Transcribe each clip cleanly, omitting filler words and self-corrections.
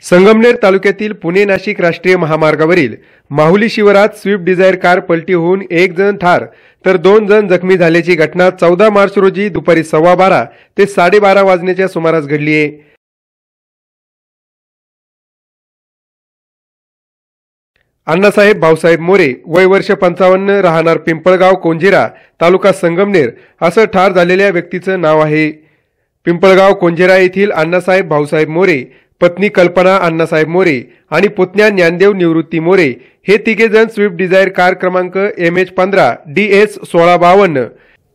संगमनेर तालुक्यातील पुणे नाशिक राष्ट्रीय महामार्गावरील माहुली शिवारात स्विफ्ट डिझायर कार पलटी होऊन एक जण ठार तर 2 जण जखमी झाल्याची घटना 14 मार्च रोजी दुपारी 12:15 ते 12:30 वाजण्याच्या सुमारास घडली आहे। अण्णासाहेब भाऊसाहेब मोरे वय वर्ष 55 राहणार पिंपळगाव कोंझिरा तालुका संगमनेर असं ठार झालेल्या व्यक्तीचं नाव आहे। पिंपळगाव कोंझिरा येथील अण्णासाहेब भाऊसाहेब मोरे, पत्नी कल्पना अण्णासाहेब मोरे आणि पुतण्या ज्ञानदेव निवृत्ती मोरे हे तिघे जण स्विफ्ट डिझायर कार क्रमांक MH15 DS 1652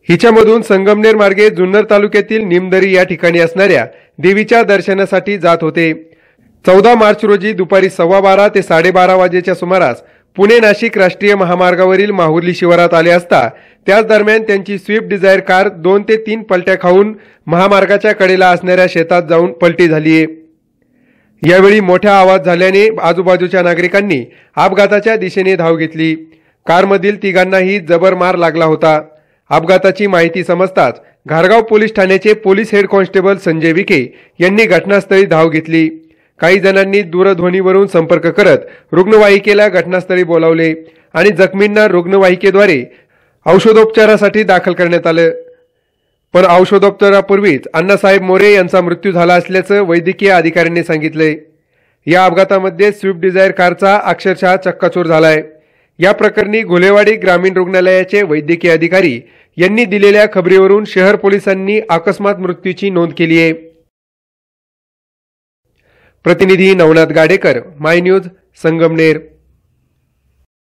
हिच्यामधून संगमनेर मार्गे जुन्नर तालुक्यातील निमदरी या ठिकाणी असणाऱ्या देवीच्या दर्शनासाठी जात होते। 14 मार्च रोजी दुपारी 12:15 ते 12:30 वाजेच्या सुमारास पुणे नाशिक राष्ट्रीय महामार्गावरील माहुली शिवारात आले असता त्याच दरम्यान त्यांची स्विफ्ट डिझायर कार 2 ते 3 पलट्या खाऊन महामार्गाच्या कडेला असणाऱ्या शेतात जाऊन पलटी झाली आहे। यावेळी मोठा आवाज झाल्याने आजूबाजूच्या नागरिकांनी अपघाताच्या दिशेने धाव घेतली। कारमधील तिघांनाही जबर मार लागला होता। अपघाताची माहिती समजताच घारगाव पोलीस ठाण्याचे police head constable Sanjay Vikhe यांनी घटनास्थळी धाव घेतली। काही जणांनी दूरध्वनीवरून संपर्क करत रुग्णवाहिकेला घटनास्थळी बोलावले आणि जखमींना रुग्णवाहिकेद्वारे औषधोपचारासाठी दाखल करण्यात आले। पण औषधोपचारापूर्वीच अण्णासाहेब मोरे यांचा मृत्यू झाला असल्याचं वैद्यकीय अधिकाऱ्यांनी सांगितले। या अपघातामध्ये स्विफ्ट डिझायर कारचा अक्षरशः चक्काचूर झालाय। या प्रकरणी घोलेवाडी ग्रामीण रुग्णालयाचे वैद्यकीय अधिकारी यांनी दिलेल्या खबरीवरून शहर पोलिसांनी अकस्मात मृत्यूची नोंद केली आहे। प्रतिनिधी नवनाथ गाडेकर, माय न्यूज, संगमनेर।